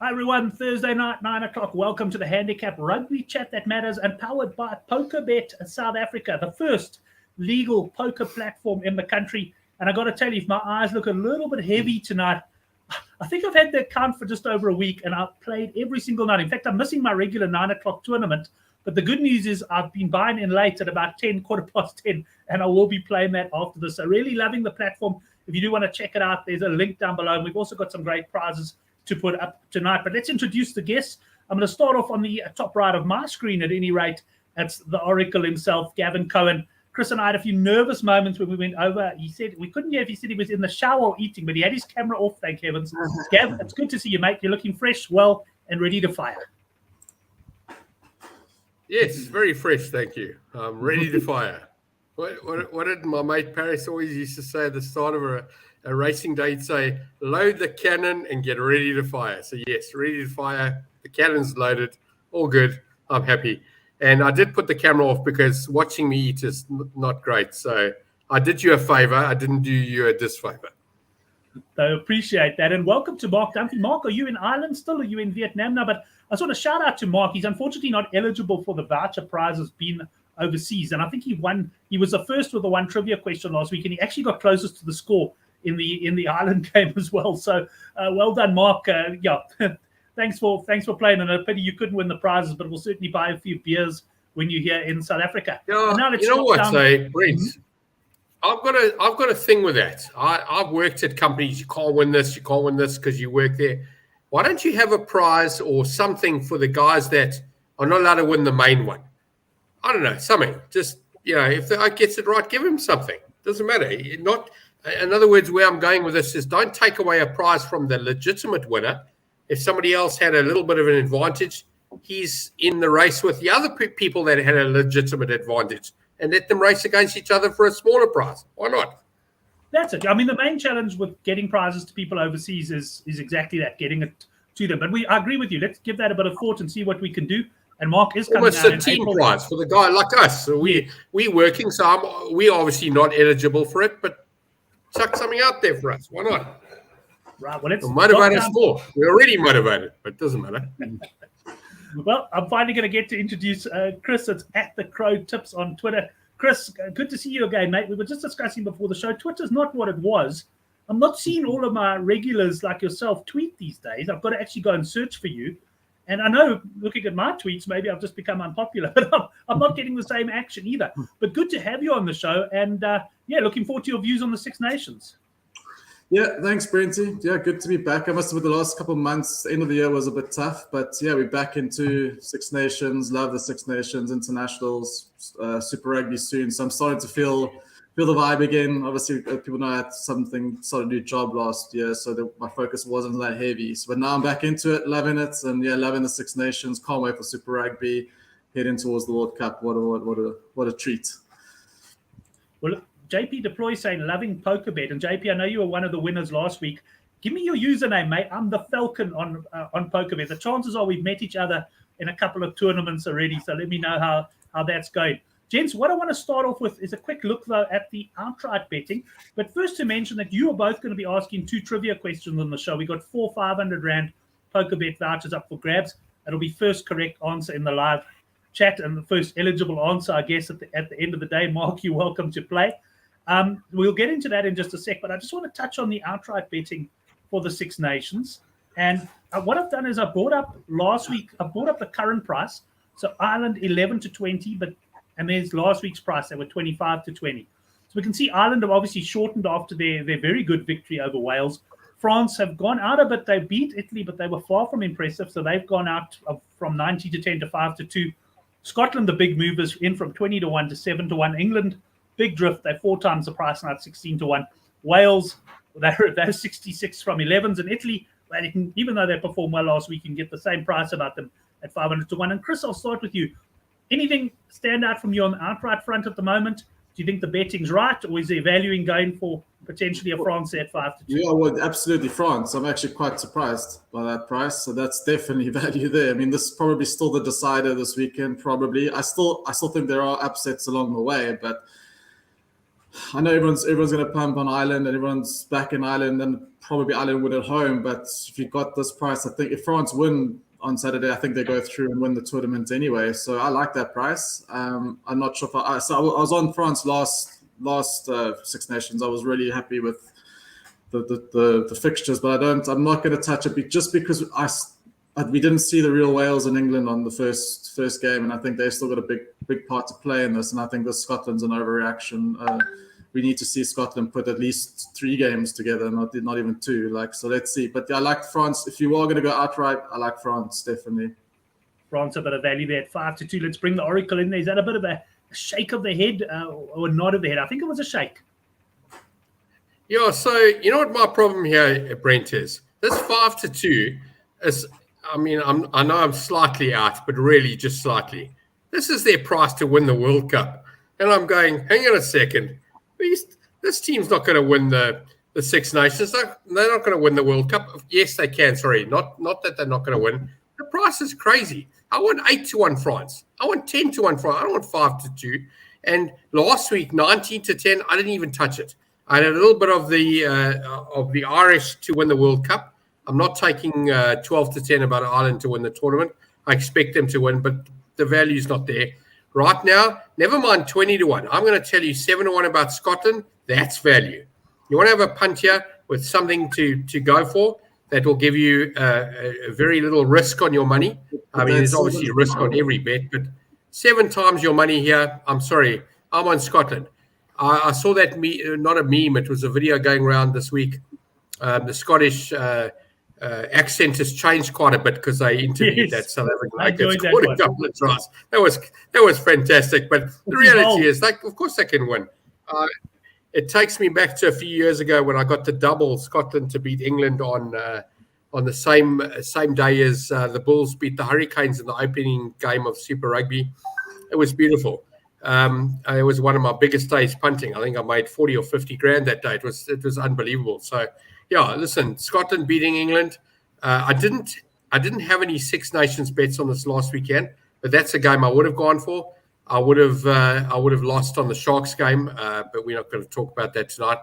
Hi everyone, Thursday night, 9 o'clock. Welcome to the Handicap Rugby Chat That Matters and powered by POKERBET South Africa, the first legal poker platform in the country. And I got to tell you, if my eyes look a little bit heavy tonight, I think I've had the account for just over a week and I've played every single night. In fact, I'm missing my regular 9 o'clock tournament. But the good news is I've been buying in late at about 10, quarter past 10, and I will be playing that after this. So really loving the platform. If you do want to check it out, there's a link down below. And we've also got some great prizes to put up tonight. But let's introduce the guests. I'm going to start off on the top right of my screen at any rate. That's the Oracle himself, Gavin Cohen. Chris and I had a few nervous moments when we went over. He said, we couldn't hear if he said he was in the shower or eating, but he had his camera off, thank heavens. Gav, it's good to see you, mate. You're looking fresh, well, and ready to fire. Yes, very fresh, thank you. I'm ready to fire. What did my mate Paris always used to say at the start of a racing day? He'd say, load the cannon and get ready to fire. So yes, ready to fire. The cannon's loaded. All good. I'm happy. And I did put the camera off because watching me eat is not great. So I did you a favor. I didn't do you a disfavor. I appreciate that. And welcome to Mark Dunphy. Mark, are you in Ireland still? Are you in Vietnam now? But I just want to shout out to Mark. He's unfortunately not eligible for the voucher prizes being overseas. And I think he won. He was the first with the one trivia question last week. And he actually got closest to the score in the Ireland game as well. So well done, Mark. Thanks for playing. And a pity you couldn't win the prizes, but we'll certainly buy a few beers when you're here in South Africa. Yeah, now you know what, Brent? I've got a thing with that. I've worked at companies. You can't win this because you work there. Why don't you have a prize or something for the guys that are not allowed to win the main one? I don't know, something. Just, if the guy gets it right, give him something. Doesn't matter. In other words, where I'm going with this is don't take away a prize from the legitimate winner. If somebody else had a little bit of an advantage, he's in the race with the other people that had a legitimate advantage and let them race against each other for a smaller prize. Why not? That's it. I mean, the main challenge with getting prizes to people overseas is exactly that, getting it to them. But I agree with you. Let's give that a bit of thought and see what we can do. And Mark is coming almost a team prize for the guy like us. So we working, so we're obviously not eligible for it, but chuck something out there for us. Why not? Right. Well, let's motivate us more. We're already motivated, but it doesn't matter. Well, I'm finally going to get to introduce Chris. It's at the Crow Tips on Twitter. Chris, good to see you again, mate. We were just discussing before the show. Twitter's not what it was. I'm not seeing all of my regulars like yourself tweet these days. I've got to actually go and search for you. And I know, looking at my tweets, maybe I've just become unpopular, but I'm not getting the same action either. But good to have you on the show. And, looking forward to your views on the Six Nations. Yeah, thanks, Brenty. Yeah, good to be back. I must admit the last couple of months, the end of the year was a bit tough. But, we're back into Six Nations. Love the Six Nations, internationals, Super Rugby soon. So I'm starting to feel the vibe again. Obviously, people know I had started a new job last year, so my focus wasn't that heavy. But now I'm back into it, loving it, and loving the Six Nations. Can't wait for Super Rugby, heading towards the World Cup. What a treat! Well, JP Deploy saying loving POKERBET, and JP, I know you were one of the winners last week. Give me your username, mate. I'm the Falcon on POKERBET. The chances are we've met each other in a couple of tournaments already, so let me know how that's going. Gents, what I want to start off with is a quick look, though, at the outright betting. But first to mention that you are both going to be asking 2 trivia questions on the show. We got 4 500 POKERBET vouchers up for grabs. It'll be first correct answer in the live chat and the first eligible answer, I guess, at the end of the day. Mark, you're welcome to play. We'll get into that in just a sec, but I just want to touch on the outright betting for the Six Nations. And what I've done is I brought up the current price. So Ireland 11 to 20, and there's last week's price. They were 25 to 20. So we can see Ireland have obviously shortened after their very good victory over Wales. France have gone out a bit. They beat Italy, but they were far from impressive. So they've gone out from 90 to 10 to 5 to 2. Scotland, the big movers, in from 20 to 1 to 7 to 1. England, big drift. They're 4 times the price now at 16 to 1. Wales, they're 66 from 11s. And Italy, even though they performed well last week, you can get the same price about them at 500 to 1. And Chris, I'll start with you. Anything stand out from you on the outright front at the moment? Do you think the betting's right, or is there valuing going for potentially a France at 5 to 2? Yeah, well, absolutely France. I'm actually quite surprised by that price. So that's definitely value there. I mean, this is probably still the decider this weekend, probably. I still think there are upsets along the way, but I know everyone's going to pump on Ireland and everyone's back in Ireland and probably Ireland win at home. But if you got this price, I think if France win on Saturday, I think they go through and win the tournament anyway. So I like that price. I'm not sure if I was on France last Six Nations. I was really happy with the fixtures, but I'm not going to touch it just because we didn't see the real Wales in England on the first game, and I think they've still got a big part to play in this. And I think this Scotland's an overreaction. We need to see Scotland put at least 3 games together, not even 2. So let's see. But I like France. If you are going to go outright, I like France definitely. France a bit of value there at 5-2. Let's bring the Oracle in there. Is that a bit of a shake of the head or a nod of the head? I think it was a shake. Yeah. So you know what my problem here, Brent, is this 5-2 is. I mean, I know I'm slightly out, but really just slightly. This is their price to win the World Cup. And I'm going, hang on a second. This team's not going to win the Six Nations. They're not going to win the World Cup. Yes, they can. Sorry, not that they're not going to win. The price is crazy. I want 8-1 France. I want 10-1 France. I don't want 5-2. And last week, 19-10, I didn't even touch it. I had a little bit of the Irish to win the World Cup. I'm not taking 12-10 about Ireland to win the tournament. I expect them to win, but the value's not there. Right now, never mind 20-1. I'm going to tell you 7-1 about Scotland. That's value. You want to have a punt here with something to go for that will give you a very little risk on your money. I mean, there's obviously a risk on every bet, but 7 times your money here. I'm sorry. I'm on Scotland. I saw that, not a meme. It was a video going around this week. The Scottish accent has changed quite a bit because they interviewed that South African bloke that scored a couple of tries. That was fantastic. But the reality is, of course, they can win. It takes me back to a few years ago when I got to double Scotland to beat England on the same day as the Bulls beat the Hurricanes in the opening game of Super Rugby. It was beautiful. It was one of my biggest days punting. I think I made 40 or 50 grand that day. It was unbelievable. So. Yeah, listen, Scotland beating England. I didn't have any Six Nations bets on this last weekend, but that's a game I would have gone for. I would have lost on the Sharks game, but we're not going to talk about that tonight.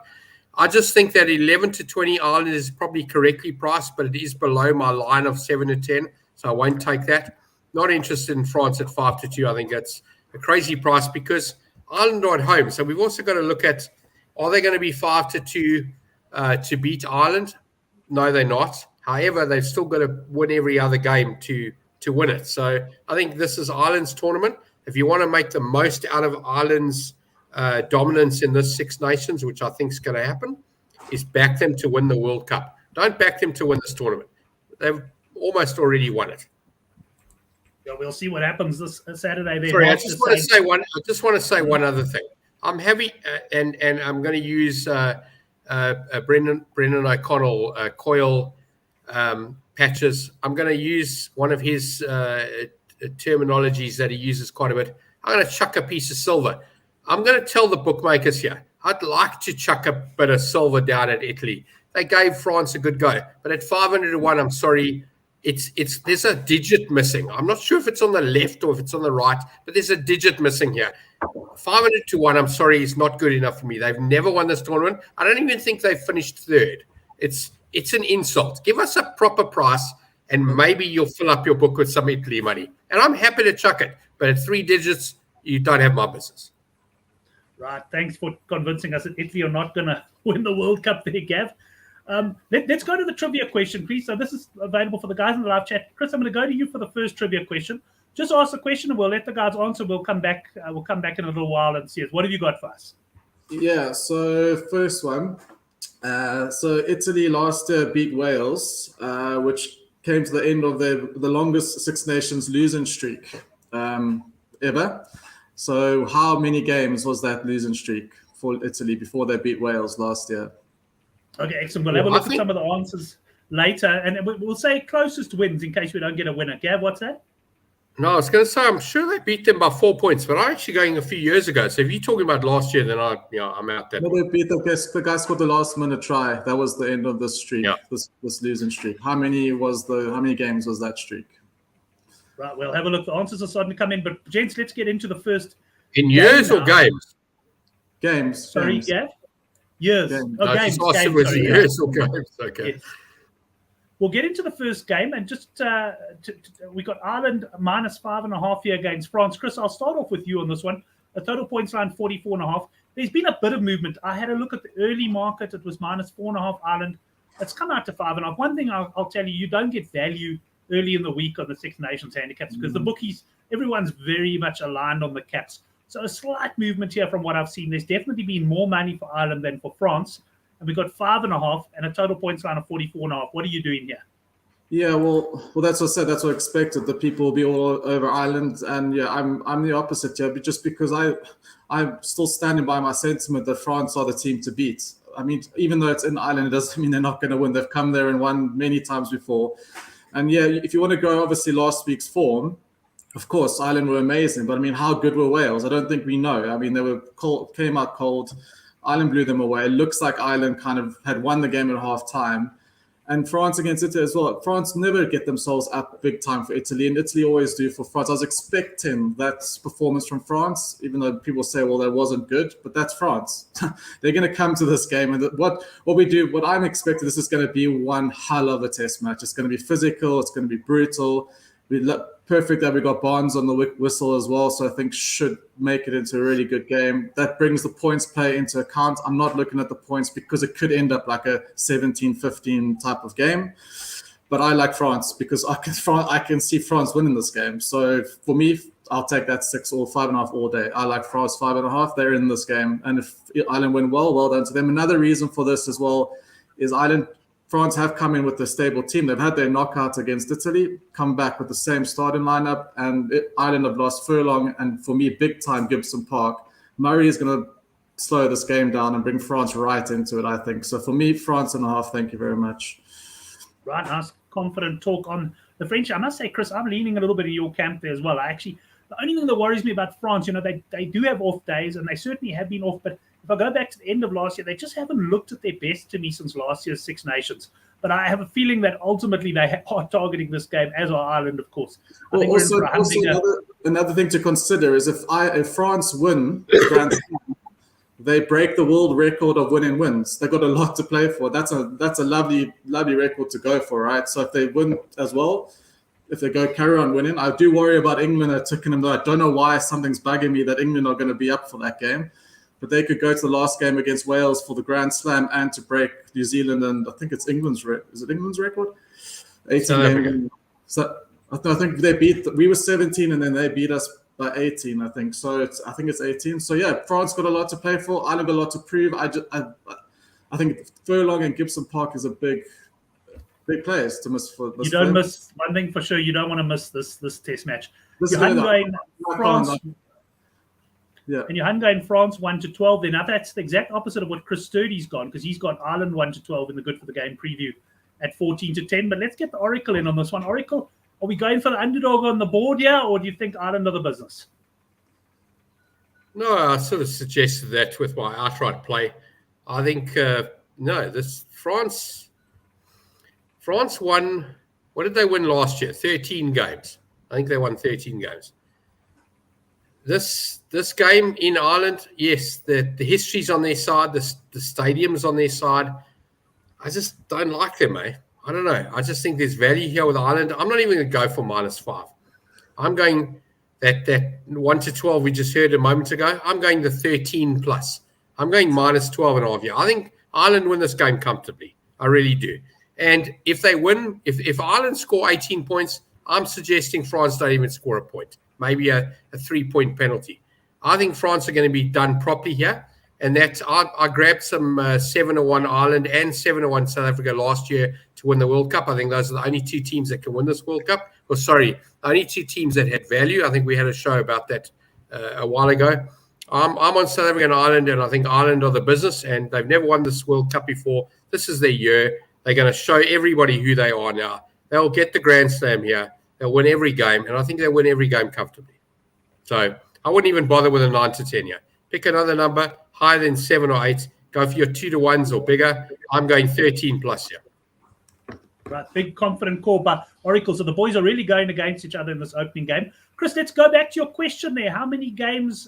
I just think that 11-20 Ireland is probably correctly priced, but it is below my line of 7-10, so I won't take that. Not interested in France at 5-2. I think that's a crazy price because Ireland are at home. So we've also got to look at, are they going to be 5-2 to beat Ireland? No, they're not. However, they've still got to win every other game to win it. So I think this is Ireland's tournament. If you want to make the most out of Ireland's dominance in this Six Nations, which I think is going to happen, is back them to win the World Cup. Don't back them to win this tournament. They've almost already won it. Yeah, we'll see what happens this Saturday. Sorry, I just want to say one other thing. I'm heavy, and I'm going to use Brendan O'Connell coil patches. I'm going to use one of his terminologies that he uses quite a bit. I'm going to chuck a piece of silver. I'm going to tell the bookmakers here, I'd like to chuck a bit of silver down at Italy. They gave France a good go, but at 500-1, I'm sorry, there's a digit missing. I'm not sure if it's on the left or if it's on the right, but there's a digit missing here. 500-1, I'm sorry, is not good enough for me. They've never won this tournament. I don't even think they've finished third. It's an insult. Give us a proper price, and maybe you'll fill up your book with some Italy money. And I'm happy to chuck it, but at 3 digits, you don't have my business. Right. Thanks for convincing us that Italy are not going to win the World Cup there, Gav. Let's go to the trivia question, please. So this is available for the guys in the live chat. Chris, I'm going to go to you for the first trivia question. Just ask the question and we'll let the guys answer. We'll come back in a little while and see it. What have you got for us? Yeah, so first one. So Italy last year beat Wales, which came to the end of the longest Six Nations losing streak ever. So how many games was that losing streak for Italy before they beat Wales last year? Okay, excellent. We'll have a look at some of the answers later, and we'll say closest wins in case we don't get a winner. Gav, what's that? No, I was going to say, I'm sure they beat them by 4 points, but I'm actually going a few years ago. So if you're talking about last year, then I'm out there. No, they beat the guys scored the last minute try. That was the end of the streak, this losing streak. How many games was that streak? Right, we'll have a look. The answers are starting to come in, but gents, let's get into the first. In years or games? Games. Sorry, games. yeah? Years. Games. Oh, No, games. just asked Games, if it was sorry, years or games. Okay. Yes. We'll get into the first game, and just we got Ireland -5.5 here against France. Chris, I'll start off with you on this one. A total points line 44.5. There's been a bit of movement. I had a look at the early market. It was -4.5 Ireland. It's come out to 5.5. One thing I'll tell you, you don't get value early in the week on the Six Nations handicaps because the bookies, everyone's very much aligned on the caps. So a slight movement here from what I've seen. There's definitely been more money for Ireland than for France. And we got 5.5 and a total points line of 44.5. What are you doing here? Yeah, well, that's what I said. That's what I expected. The people will be all over Ireland, and yeah, I'm the opposite here, but just because I'm still standing by my sentiment that France are the team to beat. I mean, even though it's in Ireland, it doesn't mean they're not going to win. They've come there and won many times before, and yeah, if you want to go obviously last week's form, of course Ireland were amazing, but I mean, how good were Wales? I don't think we know. I mean, they were cold, came out cold. Ireland blew them away. It looks like Ireland kind of had won the game at half time. And France against Italy as well. France never get themselves up big time for Italy, and Italy always do for France. I was expecting that performance from France, even though people say, well, that wasn't good, but that's France. They're going to come to this game. And what I'm expecting, this is going to be one hell of a test match. It's going to be physical. It's going to be brutal. Perfect that we got Barnes on the whistle as well, so I think should make it into a really good game. That brings the points play into account. I'm not looking at the points because it could end up like a 17-15 type of game. But I like France because I can see France winning this game. So for me, I'll take that 6 or 5.5 all day. I like France 5.5. They're in this game. And if Ireland win well done to them. Another reason for this as well is France have come in with a stable team. They've had their knockout against Italy, come back with the same starting lineup, and Ireland have lost Furlong and, for me, big-time Gibson Park. Murray is going to slow this game down and bring France right into it, I think. So for me, France and a half, thank you very much. Right, nice, confident talk on the French. I must say, Chris, I'm leaning a little bit in your camp there as well. The only thing that worries me about France, they do have off days, and they certainly have been off, but if I go back to the end of last year, they just haven't looked at their best to me since last year's Six Nations. But I have a feeling that ultimately they are targeting this game, as are Ireland, of course. Also another thing to consider is if France win the Grand Slam, they break the world record of winning wins. They've got a lot to play for. That's a lovely record to go for, right? So if they win as well, if they go carry on winning, I do worry about England at Twickenham, though. I don't know why something's bugging me that England are going to be up for that game. But they could go to the last game against Wales for the Grand Slam and to break New Zealand, and I think it's England's record? 18 games. So I think we were 17 and then they beat us by 18, I think. So I think it's 18. So yeah, France got a lot to play for. Ireland got a lot to prove. I think Furlong and Gibson Park is a big players to miss for this. You don't miss one thing for sure. You don't want to miss this test match. France. Yeah. And you're in France 1-12. Then that's the exact opposite of what Chris Sturdy's gone, because he's got Ireland 1-12 in the Good for the Game preview at 14-10. But let's get the Oracle in on this one. Oracle, are we going for the underdog on the board here, or do you think Ireland are the business? No, I sort of suggested that with my outright play. I think this France won. What did they win last year? 13 games. I think they won 13 games. This game in Ireland, yes, the history's on their side, the stadium's on their side. I just don't like them, eh? I don't know. I just think there's value here with Ireland. I'm not even going to go for -5. I'm going that 1-12 we just heard a moment ago. I'm going the 13 plus. I'm going -12.5 here. I think Ireland win this game comfortably. I really do. And if they win, if Ireland score 18 points, I'm suggesting France don't even score a point. Maybe a 3-point penalty. I think France are going to be done properly here. And that I grabbed some 7-1 Ireland and 7-1 South Africa last year to win the World Cup. I think those are the only two teams that can win this World Cup. The only two teams that had value. I think we had a show about that a while ago. I'm on South Africa and Ireland, and I think Ireland are the business, and they've never won this World Cup before. This is their year. They're going to show everybody who they are now. They'll get the Grand Slam here. They'll win every game, and I think they'll win every game comfortably. So I wouldn't even bother with a 9-10 here. Pick another number higher than 7 or 8. Go for your 2-1s or bigger. I'm going 13 plus here. Right, big confident call by Oracle. So the boys are really going against each other in this opening game. Chris, let's go back to your question there. How many games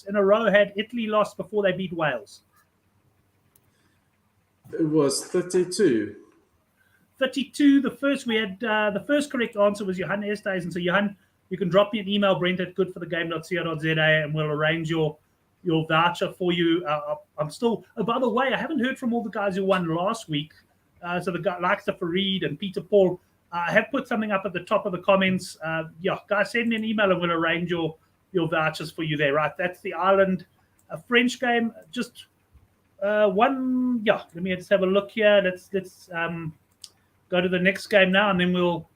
in a row had Italy lost before they beat Wales? It was 32. 32. The first correct answer was Johan Estays. And so Johan, you can drop me an email, Brent at goodforthegame.co.za, and we'll arrange your voucher for you. I'm still, by the way, I haven't heard from all the guys who won last week. So the guy likes the Faried and Peter Paul. I have put something up at the top of the comments. Guys, send me an email and we'll arrange your vouchers for you there. Right, that's the Ireland French game. Just one. Yeah, let me just have a look here. Let's go to the next game now, and then we'll.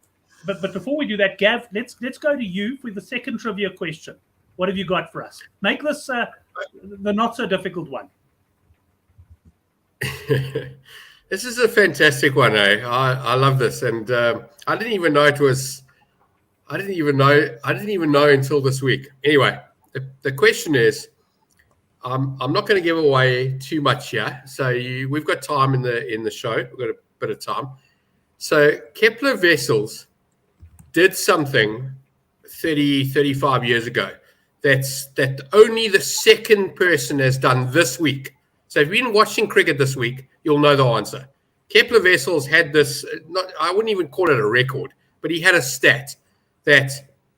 But before we do that, Gav, let's go to you for the second trivia question. What have you got for us? Make this the not so difficult one. This is a fantastic one, eh? I love this, and I didn't even know it was. I didn't even know until this week. Anyway, the question is, I'm not going to give away too much here. So we've got time in the show. We've got a bit of time. So Kepler Vessels did something 35 years ago. That only the second person has done this week. So if you've been watching cricket this week, you'll know the answer. Kepler Vessels had this, I wouldn't even call it a record, but he had a stat that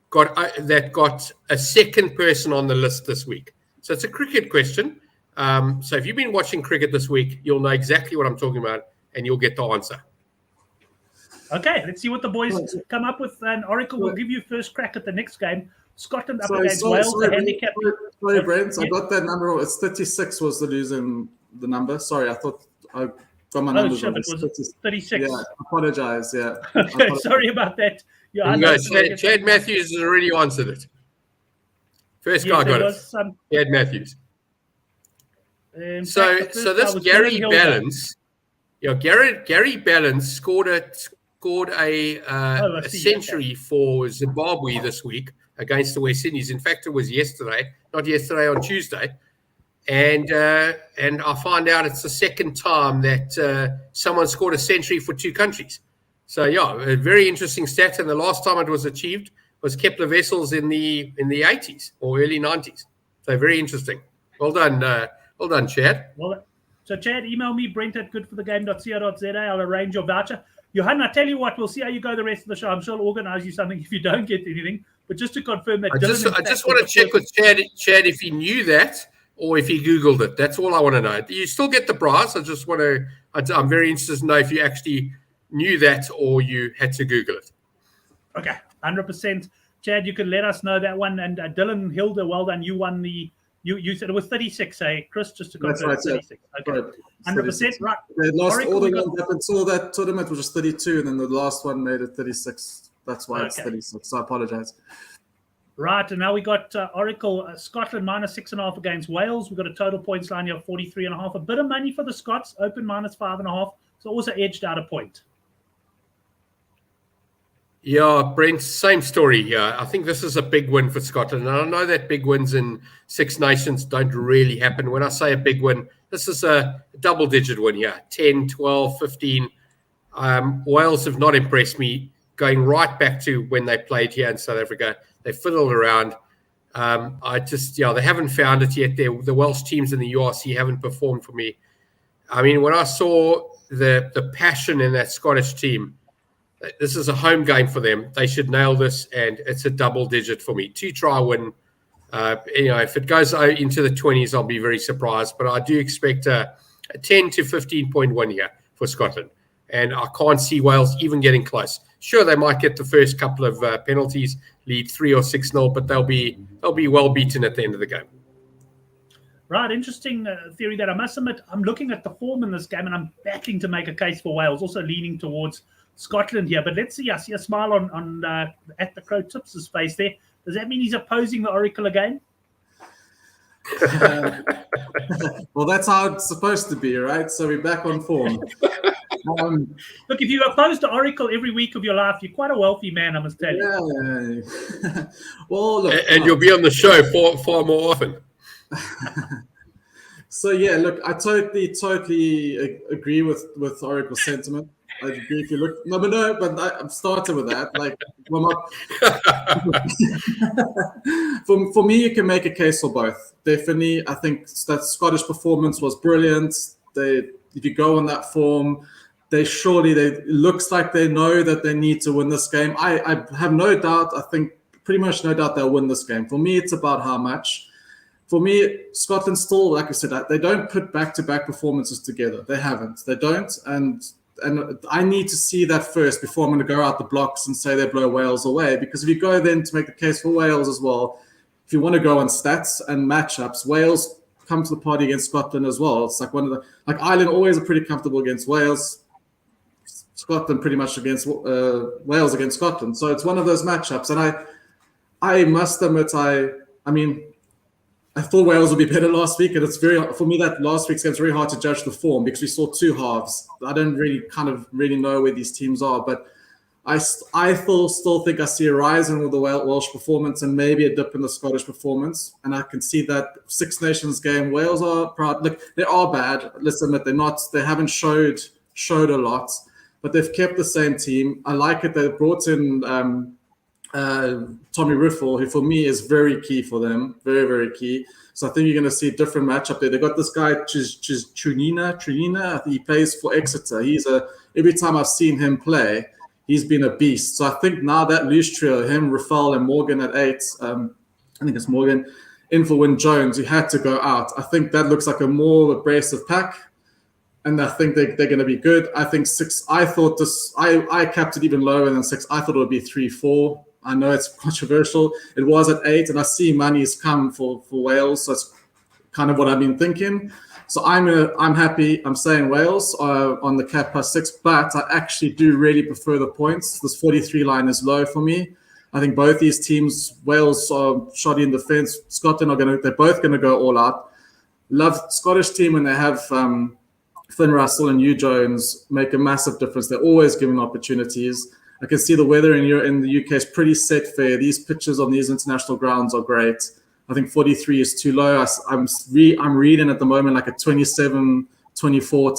got a second person on the list this week. So it's a cricket question. So if you've been watching cricket this week, you'll know exactly what I'm talking about, and you'll get the answer. Okay, let's see what the boys come up with. And Oracle will give you first crack at the next game. Scotland up against Wales, the handicap. Sorry, Brent, I got that number wrong. It's 36 was the losing the number. Sorry, I thought I got my numbers wrong. It was 36. Yeah, apologize. Yeah. Okay, sorry about that. Yeah, Chad Matthews has already answered it. First guy got it. Chad Matthews. So this Gary Balance, Gary Balance scored a century for Zimbabwe this week against the West Indies. In fact, it was on Tuesday. And I find out it's the second time that someone scored a century for two countries. So, a very interesting stat. And the last time it was achieved was Kepler Vessels in the 80s or early 90s. So, very interesting. Well done, Chad. Well, so, Chad, email me, Brent at goodforthegame.co.za. I'll arrange your voucher. Johan, I tell you what, we'll see how you go the rest of the show. I'm sure I'll organize you something if you don't get anything. But just to confirm that, I just want to check with Chad if he knew that or if he Googled it. That's all I want to know. You still get the prize. I just want to. I'm very interested to know if you actually knew that or you had to Google it. Okay, 100%. Chad, you can let us know that one. And Dylan Hilda, well done. You won the. You said it was 36, eh, Chris? Just to confirm, that's right, 36. Okay, 100%. Right. They lost all the ones up until that tournament, which was 32, and then the last one made it 36. That's why it's 36. So I apologize. Right, and now we got Oracle Scotland -6.5 against Wales. We've got a total points line here of 43.5. A bit of money for the Scots, open -5.5. So also edged out a point. Yeah, Brent, same story here. I think this is a big win for Scotland. And I know that big wins in Six Nations don't really happen. When I say a big win, this is a double-digit win here, 10, 12, 15. Wales have not impressed me, going right back to when they played here in South Africa. They fiddled around. They haven't found it yet. The Welsh teams in the URC haven't performed for me. I mean, when I saw the passion in that Scottish team, this is a home game for them. They should nail this, and it's a double digit for me. 2-try win. If it goes into the 20s, I'll be very surprised. But I do expect a 10 to 15 point win here for Scotland. And I can't see Wales even getting close. Sure, they might get the first couple of penalties, lead 3 or 6-0, but they'll be well beaten at the end of the game. Right, interesting theory that I must admit. I'm looking at the form in this game, and I'm battling to make a case for Wales, also leaning towards Scotland here. But let's see. I see a smile on at the Crow Tips' face there. Does that mean he's opposing the Oracle again? Well, that's how it's supposed to be, right? So we're back on form. Look, if you oppose the Oracle every week of your life, you're quite a wealthy man, I must tell you. Yeah. Well, look, and you'll be on the show far more often. So yeah, look, I totally agree with Oracle's sentiment. I agree. If you look, I'm starting with that. Like, for me, you can make a case for both. Definitely, I think that Scottish performance was brilliant. If you go on that form, it looks like they know that they need to win this game. I have no doubt. I think pretty much no doubt they'll win this game. For me, it's about how much. For me, Scotland still, like I said, they don't put back-to-back performances together. They haven't. They don't. And I need to see that first before I'm going to go out the blocks and say they blow Wales away. Because if you go then to make the case for Wales as well, if you want to go on stats and matchups, Wales come to the party against Scotland as well. It's like Ireland always are pretty comfortable against Wales. Scotland pretty much against Wales against Scotland. So it's one of those matchups. And I must admit, I thought Wales would be better last week, and for me that last week's game is very hard to judge the form because we saw two halves. I don't really know where these teams are, but I still think I see a rise in the Welsh performance and maybe a dip in the Scottish performance. And I can see that Six Nations game, Wales are proud. Look, they are bad. Let's admit they haven't showed a lot, but they've kept the same team. I like it. They brought in Tommy Riffle, who for me is very key for them, very, very key. So I think you're going to see a different matchup there. They got this guy, Trunina. I think he plays for Exeter. Every time I've seen him play, he's been a beast. So I think now that loose trio, him, Rafael, and Morgan at 8, I think it's Morgan, in for Wyn Jones, who had to go out. I think that looks like a more abrasive pack. And I think they're going to be good. I think 6, I capped it even lower than 6. I thought it would be 3-4. I know it's controversial. It was at 8, and I see money's come for Wales. So it's kind of what I've been thinking. So I'm happy. I'm saying Wales on the cap +6, but I actually do really prefer the points. This 43 line is low for me. I think both these teams, Wales are shoddy in defence. Scotland they're both going to go all out. Love Scottish team when they have Finn Russell and Hugh Jones make a massive difference. They're always giving opportunities. I can see the weather in the UK is pretty set fair. These pitches on these international grounds are great. I think 43 is too low. I'm reading at the moment like a 27-24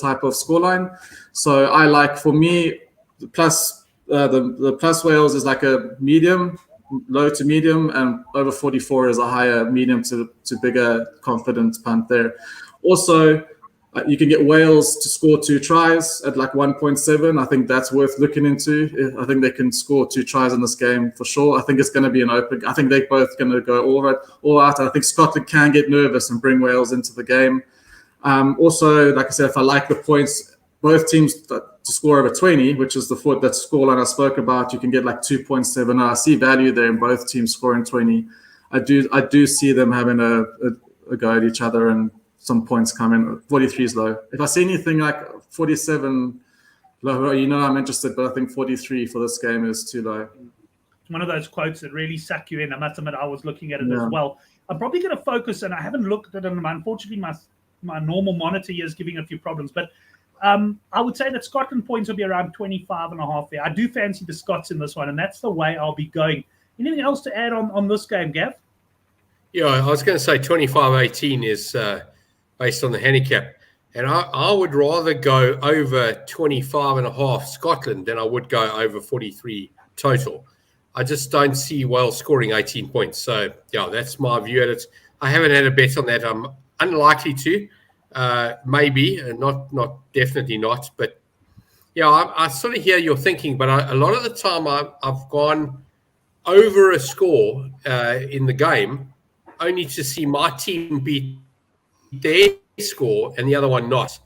type of scoreline. So I like, for me, the plus Wales is like a medium, low to medium, and over 44 is a higher medium to bigger confident punt there. Also, you can get Wales to score 2 tries at like 1.7. I think that's worth looking into. I think they can score 2 tries in this game for sure. I think it's going to be an open. I think they're both going to go all out. I think Scotland can get nervous and bring Wales into the game. Also, like I said, if I like the points, both teams to score over 20, which is that scoreline I spoke about, you can get like 2.7. I see value there in both teams scoring 20. I do see them having a go at each other and some points coming. 43 is low. If I see anything like 47 low, I'm interested, but I think 43 for this game is too low. It's one of those quotes that really suck you in. I must admit, I was looking at it as well. I'm probably going to focus, and I haven't looked at it. Unfortunately, my normal monitor here is giving a few problems, but I would say that Scotland points will be around 25.5 there. I do fancy the Scots in this one, and that's the way I'll be going. Anything else to add on this game, Gav? Yeah, I was going to say 25-18 is based on the handicap. And I would rather go over 25.5 Scotland than I would go over 43 total. I just don't see Wales scoring 18 points. So, yeah, that's my view at it. I haven't had a bet on that. I'm unlikely to. Maybe, not definitely not. But, yeah, I sort of hear your thinking. But a lot of the time I've gone over a score in the game only to see my team beat their score and the other one not.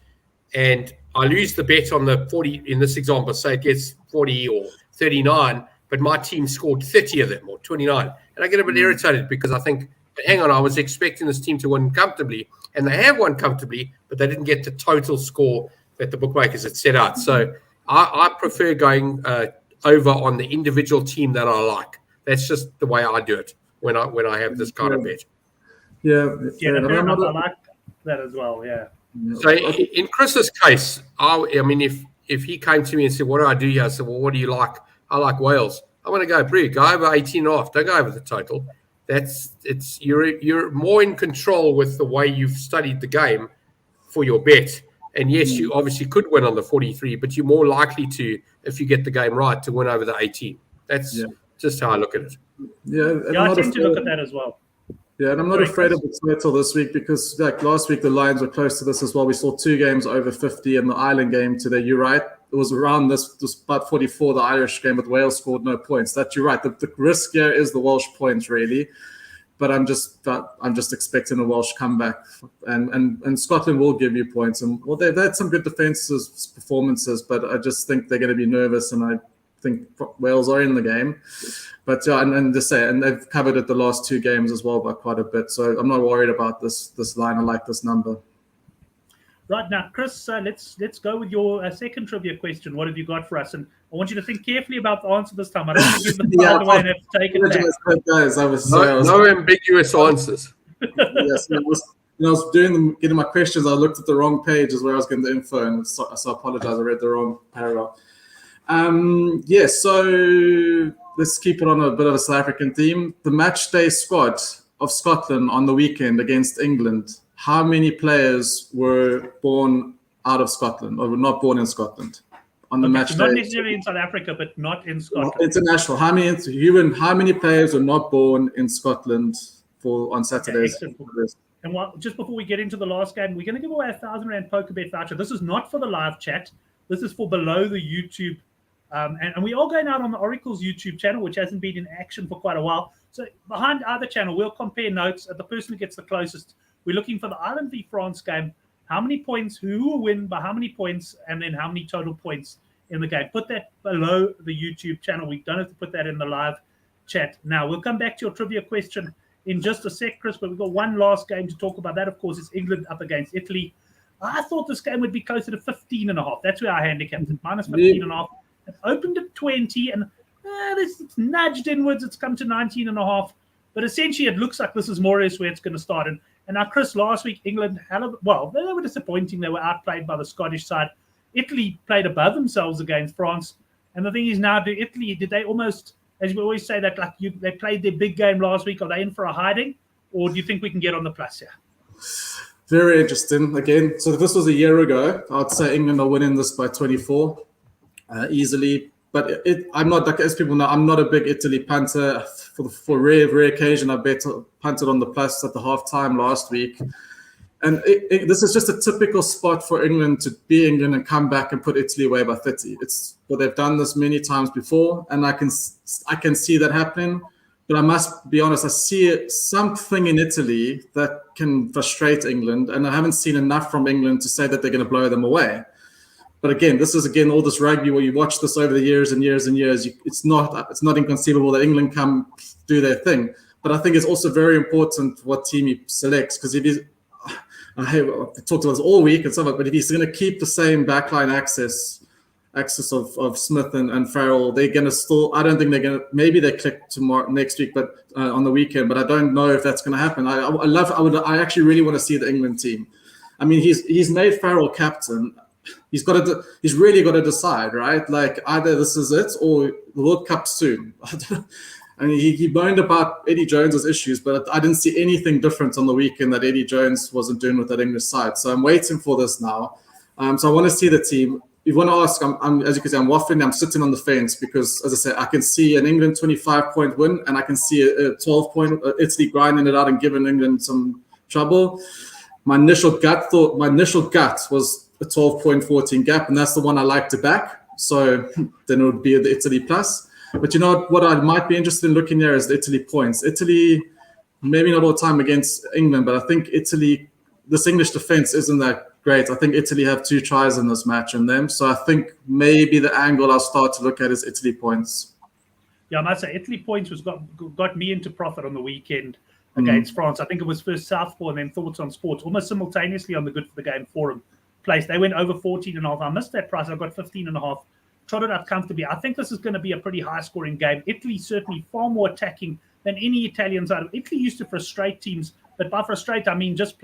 And I lose the bet on the 40 in this example, say it gets 40 or 39, but my team scored 30 of them or 29. And I get a bit irritated because I think, hang on, I was expecting this team to win comfortably, and they have won comfortably, but they didn't get the total score that the bookmakers had set out. So I prefer going over on the individual team that I like. That's just the way I do it when I have this kind of bet. Yeah, fair enough. I like that as well. Yeah. So in Chris's case, I mean, if he came to me and said, "What do I do here?" I said, "Well, what do you like?" I like Wales. I want to go go over 18.5. Don't go over the total. You're more in control with the way you've studied the game for your bet. And yes, you obviously could win on the 43, but you're more likely to, if you get the game right, to win over the 18. That's just how I look at it. I tend to look at that as well. Yeah, and I'm not afraid of the total this week because like last week, the lines were close to this as well. We saw 2 games over 50 in the Ireland game today. You're right. It was around this, about 44, the Irish game, but Wales scored no points. You're right. The risk here is the Welsh points, really. But I'm just expecting a Welsh comeback, and Scotland will give you points. And well, they've had some good defenses performances, but I just think they're going to be nervous, and I think Wales are in the game. But and they've covered it the last 2 games as well by quite a bit. So I'm not worried about this line. I like this number. Right now, Chris, let's go with your second trivia question. What have you got for us? And I want you to think carefully about the answer this time. I don't want to give the card away and have to take it back. Guys, no ambiguous answers. Yes, I was getting my questions. I looked at the wrong page as where I was getting the info, and so I apologize. I read the wrong paragraph. So let's keep it on a bit of a South African theme. The match day squad of Scotland on the weekend against England. How many players were born out of Scotland or were not born in Scotland on the match day? Not necessarily in South Africa, but not in Scotland. International. How many players were not born in Scotland on Saturdays? And just before we get into the last game, we're going to give away a R1,000 POKERBET voucher. This is not for the live chat. This is for below the YouTube. And we are going out on the Oracle's YouTube channel, which hasn't been in action for quite a while. So behind either channel, we'll compare notes. The person who gets the closest, we're looking for the Ireland v France game. How many points, who will win by how many points, and then how many total points in the game. Put that below the YouTube channel. We don't have to put that in the live chat now. We'll come back to your trivia question in just a sec, Chris, but we've got one last game to talk about. That, of course, is England up against Italy. I thought this game would be closer to 15.5. That's where I handicapped it, minus 15.5. It opened at 20, and it's nudged inwards. It's come to 19.5. But essentially, it looks like this is more or less where it's going to start. And now, Chris, last week, England they were disappointing. They were outplayed by the Scottish side. Italy played above themselves against France. And the thing is now, did they almost, as we always say, that they played their big game last week? Are they in for a hiding? Or do you think we can get on the plus here? Very interesting. Again, so if this was a year ago, I'd say England are winning this by 24 easily. But I'm not, like, as people know, I'm not a big Italy punter. For rare occasion, I punted on the plus at the halftime last week. And this is just a typical spot for England to be England and come back and put Italy away by 30. They've done this many times before, and I can see that happening. But I must be honest, I see something in Italy that can frustrate England, and I haven't seen enough from England to say that they're going to blow them away. But again, this is all this rugby where you watch this over the years and years and years. It's not inconceivable that England come do their thing. But I think it's also very important what team he selects, because if I've talked about this all week and stuff, but if he's going to keep the same backline access of Smith and Farrell, they're going to still. I don't think they're going to. Maybe they click next week, but on the weekend. But I don't know if that's going to happen. I actually really want to see the England team. I mean, he's made Farrell captain. He's really got to decide, right? Like, either this is it or the World Cup soon. I mean, he moaned about Eddie Jones's issues, but I didn't see anything different on the weekend that Eddie Jones wasn't doing with that English side. So I'm waiting for this now. So I want to see the team. If you want to ask, as you can see, I'm waffling. I'm sitting on the fence because, as I said, I can see an England 25-point win, and I can see a 12-point Italy grinding it out and giving England some trouble. My initial gut was a 12.14 gap, and that's the one I like to back. So then it would be the Italy plus. But you know what I might be interested in looking there is the Italy points. Italy, maybe not all the time against England, but I think Italy, this English defense isn't that great. I think Italy have 2 tries in this match in them. So I think maybe the angle I'll start to look at is Italy points. Yeah, I must say, Italy points got me into profit on the weekend against France. I think it was first Southpaw and then Thoughts on Sports, almost simultaneously on the Good for the Game forum place. They went over 14.5. I missed that price. I got 15.5. Trotted up comfortably. I think this is going to be a pretty high-scoring game. Italy certainly far more attacking than any Italian side. Italy used to frustrate teams, but by frustrate, I mean just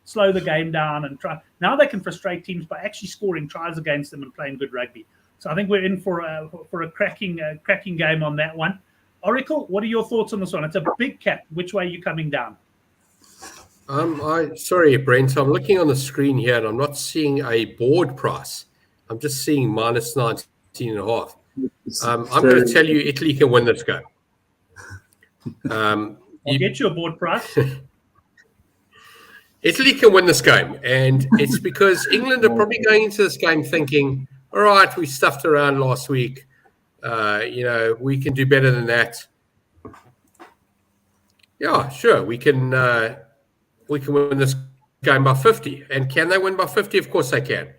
slow the game down and try. Now they can frustrate teams by actually scoring tries against them and playing good rugby. So I think we're in for a cracking game on that one. Oracle, what are your thoughts on this one? It's a big cap. Which way are you coming down? Sorry, Brent. I'm looking on the screen here, and I'm not seeing a board price. I'm just seeing minus 19.5. I'm going to tell you, Italy can win this game. I'll get you a board price. Italy can win this game, and it's because England are probably going into this game thinking, all right, we stuffed around last week. We can do better than that. Yeah, sure, we can win this game by 50. And can they win by 50? Of course they can.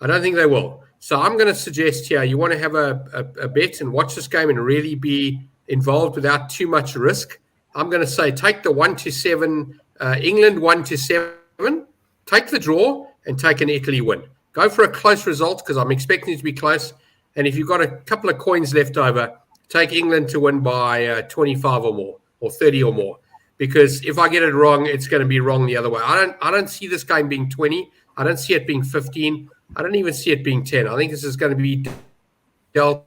I don't think they will. So I'm going to suggest here, you want to have a bet and watch this game and really be involved without too much risk. I'm going to say take the 1-7, England 1-7, take the draw and take an Italy win. Go for a close result because I'm expecting it to be close. And if you've got a couple of coins left over, take England to win by 25 or more or 30 or more. Because if I get it wrong, it's going to be wrong the other way. I don't see this game being 20. I don't see it being 15. I don't even see it being 10. I think this is going to be dealt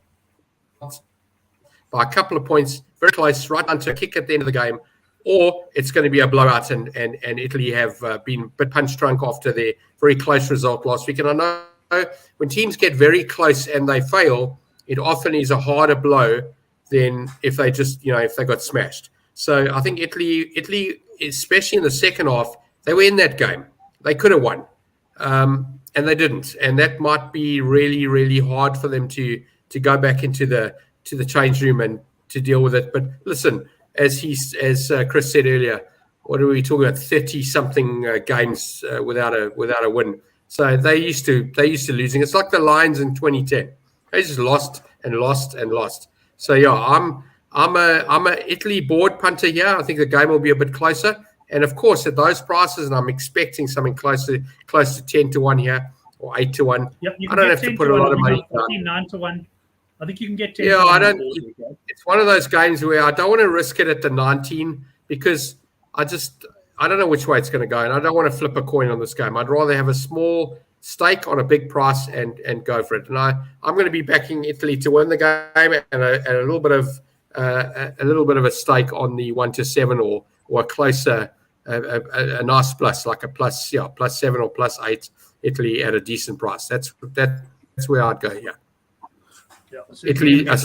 by a couple of points, very close, right onto a kick at the end of the game, or it's going to be a blowout and Italy have been a bit punch drunk after their very close result last week. And I know when teams get very close and they fail, it often is a harder blow than if they just, if they got smashed. So I think Italy, especially in the second half, they were in that game. They could have won, and they didn't. And that might be really, really hard for them to go back into the change room and to deal with it. But listen, as Chris said earlier, what are we talking about? 30-something games without a win. So they used to losing. It's like the Lions in 2010. They just lost and lost and lost. So yeah, I'm a Italy board punter here. I think the game will be a bit closer. And of course, at those prices, and I'm expecting something close to 10-1 here or 8-1. Yep, I don't have to put a lot of money down. 9-1. I think you can get 10. Yeah, I don't. It's one of those games where I don't want to risk it at the 19 because I don't know which way it's going to go, and I don't want to flip a coin on this game. I'd rather have a small stake on a big price and go for it. And I'm going to be backing Italy to win the game and a little bit of a stake on the 1-7 or a closer, a nice plus, like a plus 7 or plus 8. Italy at a decent price. That's where I'd go here. Yeah,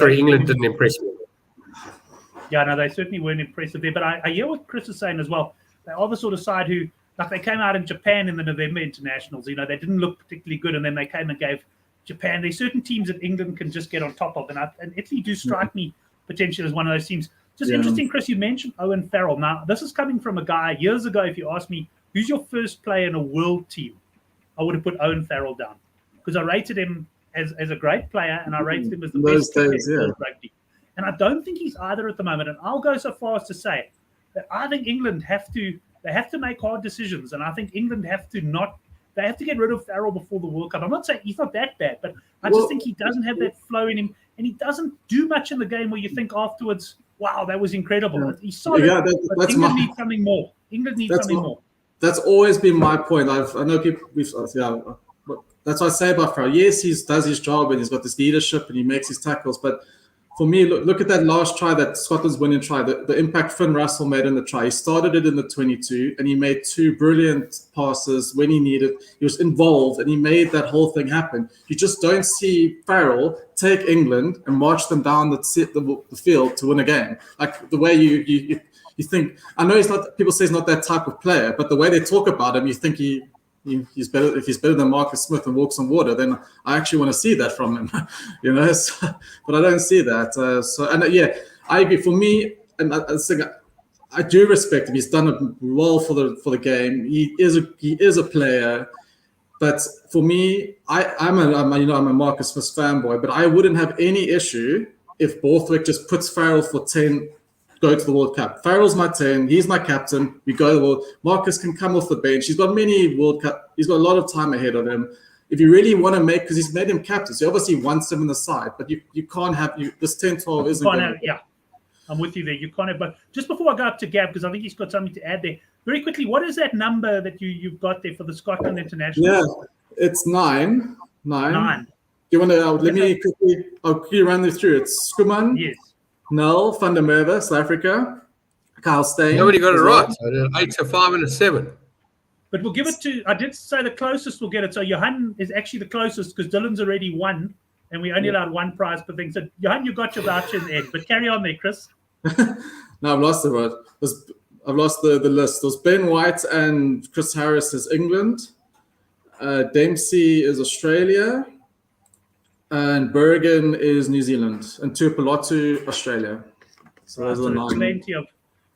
England didn't impress me. Yeah, no, they certainly weren't impressive there. But I hear what Chris is saying as well. They are the sort of side who, like, they came out in Japan in the November internationals. They didn't look particularly good, and then they came and gave Japan. There's certain teams that England can just get on top of, and Italy do strike me potentially as one of those teams. Just interesting, Chris, you mentioned Owen Farrell. Now, this is coming from a guy years ago. If you asked me, who's your first player in a world team, I would have put Owen Farrell down because I rated him as a great player, and I rated him as the best player in world rugby. And I don't think he's either at the moment. And I'll go so far as to say that I think England have to make hard decisions, and I think England have to get rid of Farrell before the World Cup. I'm not saying he's not that bad, but I just think he doesn't have that flow in him, and he doesn't do much in the game where you think afterwards, wow, that was incredible. Yeah. He's solid, but England needs something more. England needs something more. That's always been my point. I know people. That's what I say about Farrell. Yes, he does his job and he's got this leadership and he makes his tackles. But for me, look at that last try, that Scotland's winning try, the impact Finn Russell made in the try. He started it in the 22 and he made 2 brilliant passes when he needed. He was involved and he made that whole thing happen. You just don't see Farrell take England and march them down the field to win a game. Like the way you think. I know he's not. People say he's not that type of player, but the way they talk about him, you think he's better. If he's better than Marcus Smith and walks on water, then I actually want to see that from him. But I don't see that. I agree. For me, and I do respect him. He's done well for the game. He is a player. But for me, I'm a Marcus Smith fanboy. But I wouldn't have any issue if Borthwick just puts Farrell for 10. Go to the World Cup. Farrell's my 10. He's my captain. We go to the World. Marcus can come off the bench. He's got many World Cup. He's got a lot of time ahead of him. If you really want to because he's made him captain, so he obviously wants him in the side. But you can't have this 10-12 isn't going to. Yeah, I'm with you there. You can't have. But just before I go up to Gab, because I think he's got something to add there. Very quickly, what is that number that you've got there for the Scotland International? Yeah, it's 9. 9. Do you want to? Let me quickly. I'll quickly run this through. It's Skuman. Yes. Null, Van der Merwe, South Africa. Kyle Steyn. Nobody got it as right. well. I did 8, a 5, and a 7. But we'll give it to, I did say the closest will get it. So Johan is actually the closest because Dylan's already won and we only allowed one prize per thing. So Johan, you got your voucher in the end. But carry on there, Chris. No, I've lost it, right? I've lost the list. There's Ben White and Chris Harris is England. Dempsey is Australia. And Bergen is New Zealand. And Tuipulotu, Australia. So those are the 9. Plenty of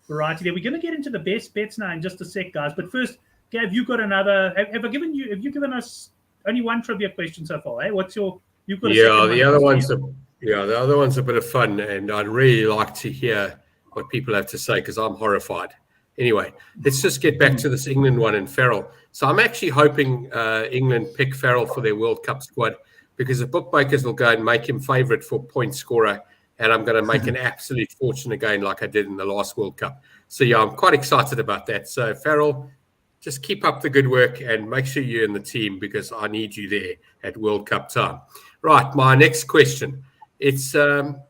variety there. We're going to get into the best bets now in just a sec, guys. But first, Gav, you got another. Have you given us only one trivia question so far? Eh? What's your? You've got The other one's a bit of fun, and I'd really like to hear what people have to say because I'm horrified. Anyway, let's just get back to this England one and Farrell. So I'm actually hoping England pick Farrell for their World Cup squad because the bookmakers will go and make him favourite for point scorer, and I'm going to make an absolute fortune again like I did in the last World Cup. So, yeah, I'm quite excited about that. So, Farrell, just keep up the good work and make sure you're in the team because I need you there at World Cup time. Right, my next question. It's, I'm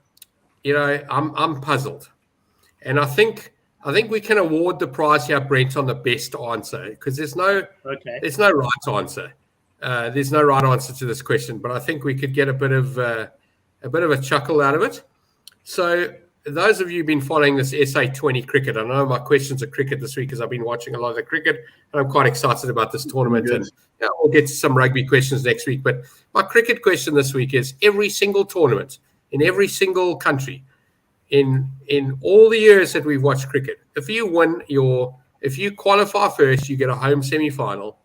puzzled. And I think we can award the prize here, Brent, on the best answer because there's no right answer. There's no right answer to this question, but I think we could get a bit of a chuckle out of it. So those of you who've been following this SA20 cricket, I know my questions are cricket this week because I've been watching a lot of the cricket and I'm quite excited about this tournament. Good. And we'll get to some rugby questions next week. But my cricket question this week is every single tournament in every single country in all the years that we've watched cricket, if you qualify first, you get a home semi-final.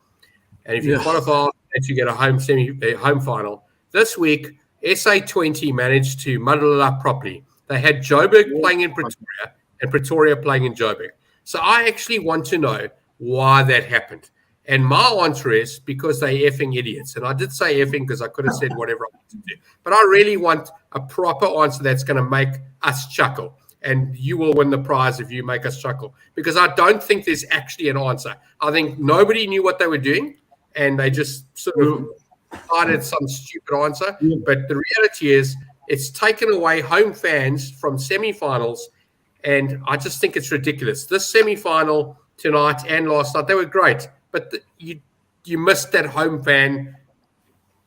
And if you qualify, you get a home final. This week, SA20 managed to muddle it up properly. They had Joburg playing in Pretoria and Pretoria playing in Joburg. So I actually want to know why that happened. And my answer is because they effing idiots. And I did say effing because I could have said whatever I wanted to do. But I really want a proper answer that's going to make us chuckle. And you will win the prize if you make us chuckle. Because I don't think there's actually an answer. I think nobody knew what they were doing. And they just sort of decided some stupid answer. But the reality is it's taken away home fans from semi-finals. And I just think it's ridiculous. This semi-final tonight and last night, they were great. But you missed that home fan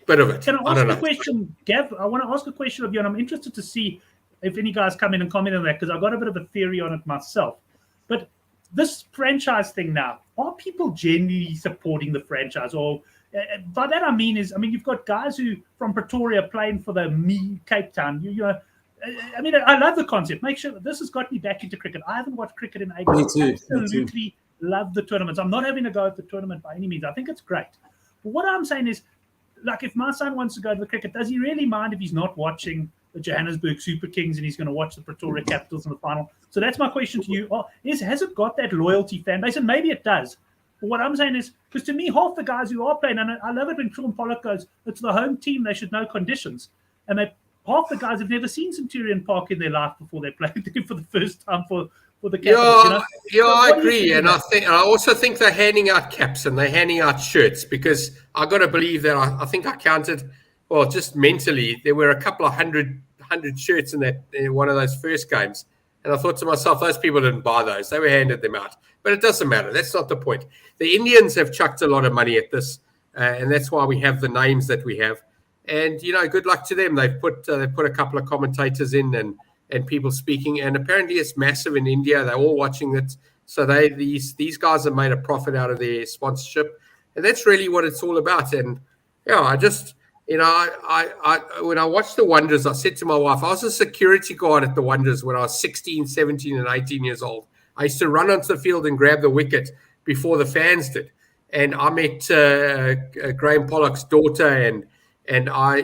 bit of it. Can I ask a question, Gav? I want to ask a question of you, and I'm interested to see if any guys come in and comment on that because I've got a bit of a theory on it myself. But this franchise thing now, are people genuinely supporting the franchise? Or by that I mean you've got guys who from Pretoria playing for the Cape Town. I love the concept. Make sure this has got me back into cricket. I haven't watched cricket in ages. Me too. Absolutely love the tournaments. I'm not having a go at the tournament by any means. I think it's great. But what I'm saying is, like, if my son wants to go to the cricket, does he really mind if he's not watching the Johannesburg Super Kings and he's going to watch the Pretoria Capitals in the final? So that's my question to you. Has it got that loyalty fan base? And maybe it does. But what I'm saying is, because to me, half the guys who are playing, and I love it when Sean Pollock goes, it's the home team, they should know conditions. And half the guys have never seen Centurion Park in their life before they played there for the first time for the Capitals. I agree. And I also think they're handing out caps and they're handing out shirts because I got to believe that I think I counted, well, just mentally, there were a couple of hundred shirts in one of those first games. And I thought to myself, those people didn't buy those. They were handed them out. But it doesn't matter. That's not the point. The Indians have chucked a lot of money at this, and that's why we have the names that we have. And, good luck to them. They've put a couple of commentators in and people speaking. And apparently it's massive in India. They're all watching it. So these guys have made a profit out of their sponsorship. And that's really what it's all about. And, I just... when I watched the Wonders, I said to my wife, I was a security guard at the Wonders when I was 16, 17, and 18 years old. I used to run onto the field and grab the wicket before the fans did. And I met Graham Pollock's daughter, and I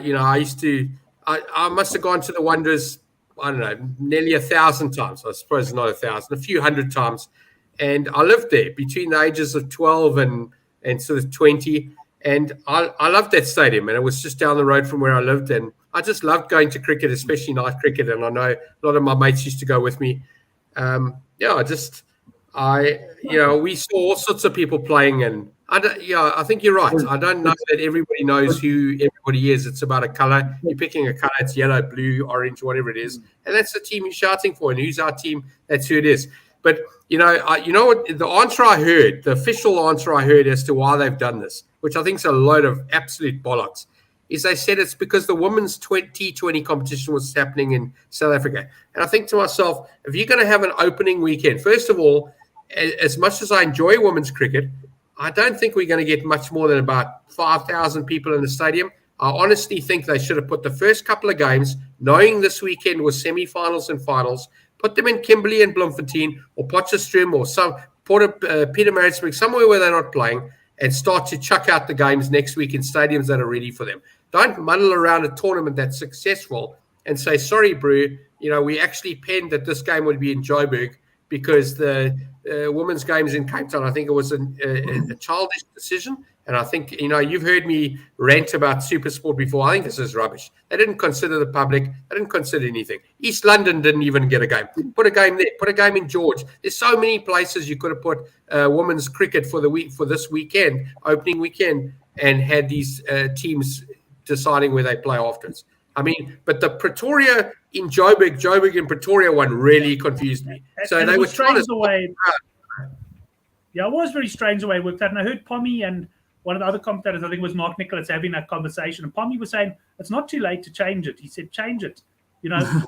must have gone to the Wonders, I don't know, nearly 1,000 times. I suppose not 1,000, a few hundred times. And I lived there between the ages of 12 and sort of 20. And I loved that stadium, and it was just down the road from where I lived. And I just loved going to cricket, especially night cricket. And I know a lot of my mates used to go with me. We saw all sorts of people playing. And I think you're right. I don't know that everybody knows who everybody is. It's about a color. You're picking a color. It's yellow, blue, orange, whatever it is. And that's the team you're shouting for. And who's our team? That's who it is. But you know what? The answer I heard, the official answer I heard as to why they've done this, which I think is a load of absolute bollocks, is they said it's because the women's T20 competition was happening in South Africa. And I think to myself, if you're going to have an opening weekend, first of all, as much as I enjoy women's cricket, I don't think we're going to get much more than about 5,000 people in the stadium. I honestly think they should have put the first couple of games, knowing this weekend was semi-finals and finals, put them in Kimberley and Bloemfontein or Potchefstroom or some Pietermaritzburg, somewhere where they're not playing, and start to chuck out the games next week in stadiums that are ready for them. Don't muddle around a tournament that's successful and say, sorry, Brew, we actually penned that this game would be in Joburg because the women's games in Cape Town. I think it was a childish decision. And I think, you've heard me rant about SuperSport before. I think this is rubbish. They didn't consider the public. They didn't consider anything. East London didn't even get a game. Put a game there. Put a game in George. There's so many places you could have put women's cricket for this weekend, opening weekend, and had these teams deciding where they play afterwards. I mean, but the Pretoria in Joburg in Pretoria one really confused me. So and they were trying to... Yeah, it was very strange the way it worked out. And I heard Pommy and one of the other commentators, I think it was Mark Nicholas, having that conversation. And Pommy was saying, it's not too late to change it. He said, change it.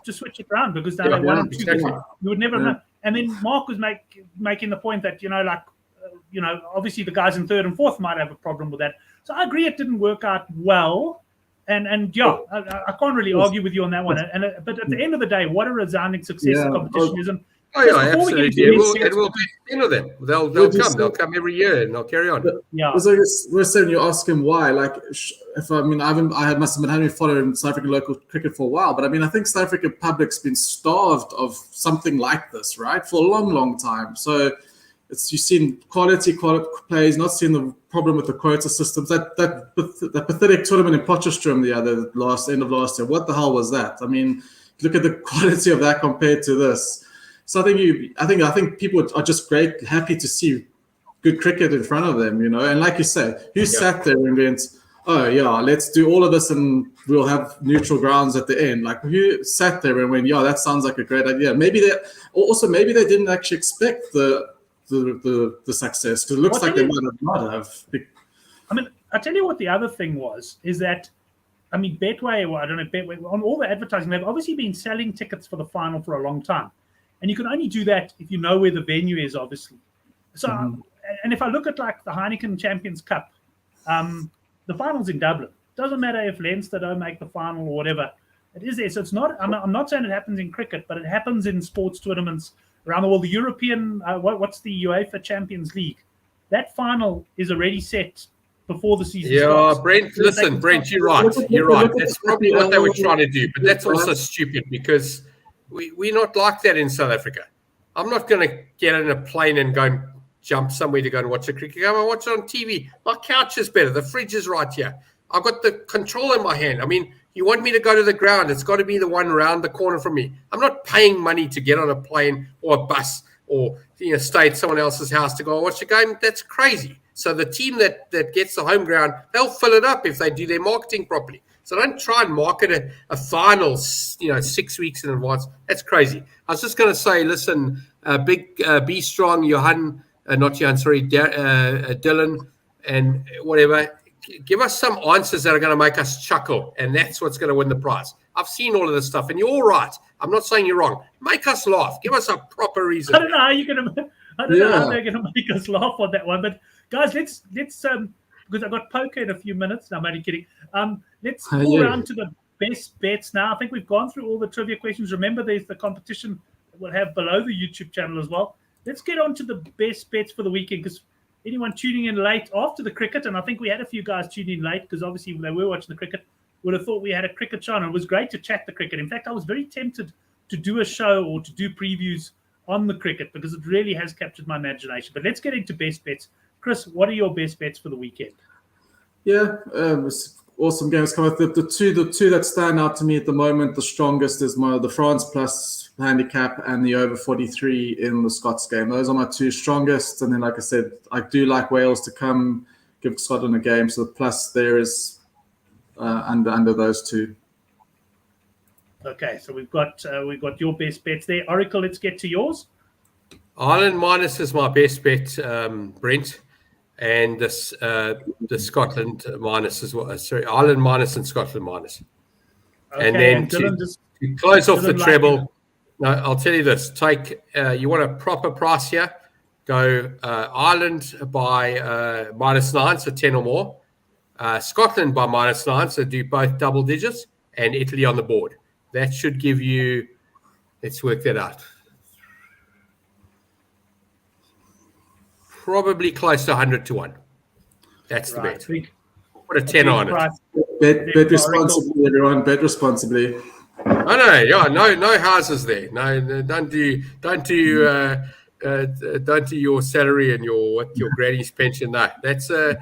Just switch it around because now they 1 and 2. Exactly. You would never know. And then Mark was making the point that, obviously the guys in third and fourth might have a problem with that. So I agree it didn't work out well. And I can't really argue with you on that one. But at the end of the day, what a resounding success the competition is. And absolutely. It will be 10 of them. They'll come. They'll come every year and they'll carry on. So we're saying you ask him why. Like, I must have been having following South African local cricket for a while, but I think South African public's been starved of something like this, right, for a long, long time. So you've seen quality plays, not seen the problem with the quota systems. That pathetic tournament in Potchefstroom end of last year. What the hell was that? I mean, look at the quality of that compared to this. So I think people are just happy to see good cricket in front of them, And like you say, who sat there and went, oh yeah, let's do all of this and we'll have neutral grounds at the end. Like who sat there and went, yeah, that sounds like a great idea. Maybe they didn't actually expect the success because it looks like they might not have. I mean, I tell you what the other thing is that, Betway, on all the advertising, they've obviously been selling tickets for the final for a long time. And you can only do that if you know where the venue is, obviously. So, and if I look at like the Heineken Champions Cup, the final's in Dublin. Doesn't matter if Leinster don't make the final or whatever. It is there. So it's not. I'm not saying it happens in cricket, but it happens in sports tournaments around the world. The European, what's the UEFA Champions League? That final is already set before the season starts. Brent, you're right. You're right. That's probably what they were trying to do, but that's also stupid because we're not like that in South Africa. I'm not going to get in a plane and go and jump somewhere to go and watch a cricket game. I watch it on TV. My couch is better. The fridge is right here. I've got the control in my hand. I mean, you want me to go to the ground, it's got to be the one around the corner from me. I'm not paying money to get on a plane or a bus or stay at someone else's house to go watch a game. That's crazy. So the team that gets the home ground, they'll fill it up if they do their marketing properly. So don't try and market a final, 6 weeks in advance. That's crazy. I was just going to say, listen, be strong, Dylan, and whatever. Give us some answers that are going to make us chuckle, and that's what's going to win the prize. I've seen all of this stuff, and you're all right. I'm not saying you're wrong. Make us laugh. Give us a proper reason. I don't know how they're going to make us laugh on that one. But guys, let's because I've got poker in a few minutes. No, I'm only kidding. Let's go around to the best bets now. I think we've gone through all the trivia questions. Remember, there's the competition that we'll have below the YouTube channel as well. Let's get on to the best bets for the weekend because anyone tuning in late after the cricket, and I think we had a few guys tuning in late because obviously they were watching the cricket, would have thought we had a cricket show, and it was great to chat the cricket. In fact, I was very tempted to do a show or to do previews on the cricket because it really has captured my imagination. But let's get into best bets. Chris, what are your best bets for the weekend? Yeah, awesome games coming up. The two that stand out to me at the moment, the strongest is the France plus handicap and the over 43 in the Scots game. Those are my two strongest. And then, like I said, I do like Wales to come give Scotland a game. So the plus there is under those two. Okay, so we've got your best bets there. Oracle, let's get to yours. Ireland minus is my best bet, Brent, and this the Scotland minus as well. Sorry, Ireland minus and Scotland minus. Okay, and then to close off the treble, no, I'll tell you this: take you want a proper price here. Go Ireland by -9, so 10 or more. Scotland by -9, so do both double digits, and Italy on the board. That should give you. Let's work that out. Probably close to 100 to 1. That's the bet. Put a 10 on it. Bet responsibly, everyone. Bet responsibly. No houses there. No, don't do your salary and your granny's pension. No, that's a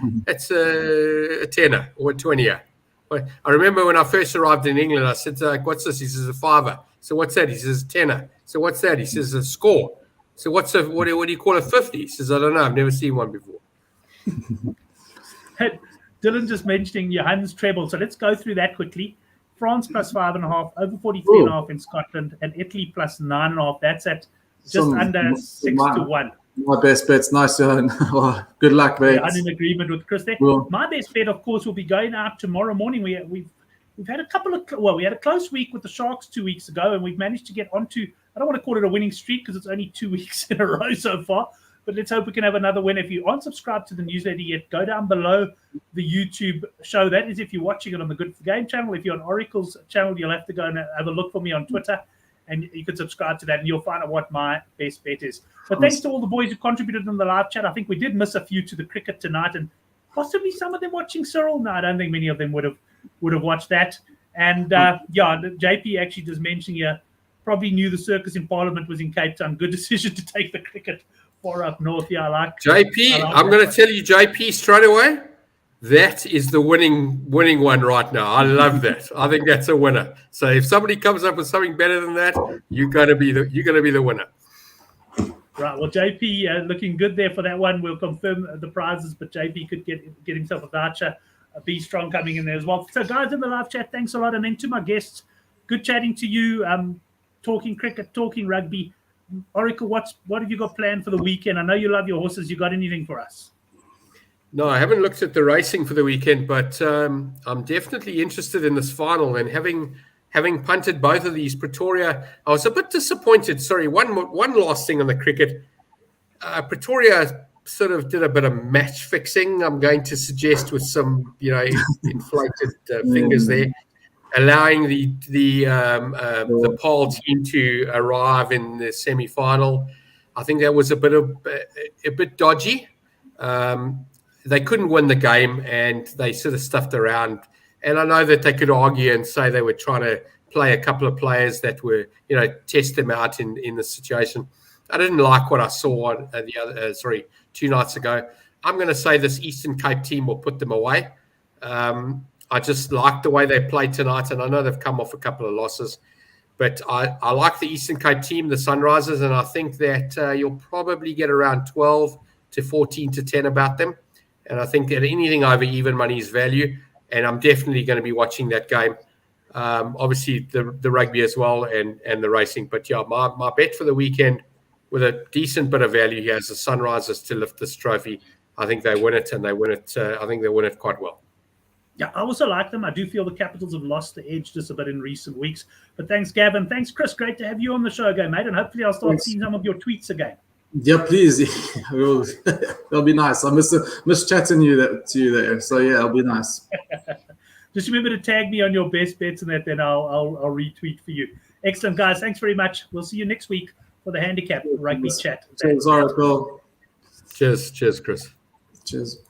tenner or a 20-year. I remember when I first arrived in England, I said, "What's this?" He says, "A fiver." So what's that? He says, "tenner." So what's that? He says, "A score." So what do you call a 50? He says, "I don't know. I've never seen one before." Dylan just mentioning Johan's treble. So let's go through that quickly. France plus 5.5, over 43.5 in Scotland, and Italy plus 9.5. That's at just under 6 to 1. My best bet's nice, Johan. Good luck, mate. I'm in agreement with Chris there. Well, my best bet, of course, will be going out tomorrow morning. We've had a couple of we had a close week with the Sharks 2 weeks ago, and we've managed to get onto. I don't want to call it a winning streak because it's only 2 weeks in a row so far. But let's hope we can have another win. If you aren't subscribed to the newsletter yet, go down below the YouTube show. That is if you're watching it on the Good for Game channel. If you're on Oracle's channel, you'll have to go and have a look for me on Twitter. And you can subscribe to that, and you'll find out what my best bet is. But thanks to all the boys who contributed in the live chat. I think we did miss a few to the cricket tonight, and possibly some of them watching Cyril. No, I don't think many of them would have watched that. And JP actually just mentioning here, probably knew the circus in Parliament was in Cape Town. Good decision to take the cricket far up north. Yeah, I like JP. I'm going to tell you, JP, straight away. That is the winning one right now. I love that. I think that's a winner. So if somebody comes up with something better than that, you're going to be the winner. Right. Well, JP looking good there for that one. We'll confirm the prizes, but JP could get himself a voucher. Be strong coming in there as well. So guys in the live chat, thanks a lot. And then to my guests, good chatting to you. Talking cricket, talking rugby. Oracle, what have you got planned for the weekend? I know you love your horses. You got anything for us? No, I haven't looked at the racing for the weekend, but I'm definitely interested in this final. And having punted both of these, Pretoria, I was a bit disappointed. Sorry, one last thing on the cricket. Pretoria sort of did a bit of match fixing, I'm going to suggest, with some inflated fingers there, allowing the pole team to arrive in the semi-final. I think that was a bit dodgy. They couldn't win the game, and they sort of stuffed around. And I know that they could argue and say they were trying to play a couple of players that were, test them out in the situation. I didn't like what I saw 2 nights ago. I'm going to say this Eastern Cape team will put them away. I just like the way they played tonight, and I know they've come off a couple of losses. But I like the Eastern Cape team, the Sunrisers, and I think that you'll probably get around 12 to 14 to 10 about them. And I think that anything over even money is value. And I'm definitely going to be watching that game. Obviously, the rugby as well and the racing. But, yeah, my bet for the weekend with a decent bit of value here is the Sunrisers to lift this trophy. I think they win it, and they win it. I think they win it quite well. Yeah, I also like them. I do feel the Capitals have lost the edge just a bit in recent weeks. But thanks, Gavin. Thanks, Chris. Great to have you on the show again, mate. And hopefully I'll start seeing some of your tweets again. Yeah, please. That'll be nice. I miss chatting to you there. So, yeah, it'll be nice. Just remember to tag me on your best bets and that, then I'll retweet for you. Excellent, guys. Thanks very much. We'll see you next week for the Handicap Rugby Chat. Cheers, Oracle. Cheers, Chris. Cheers.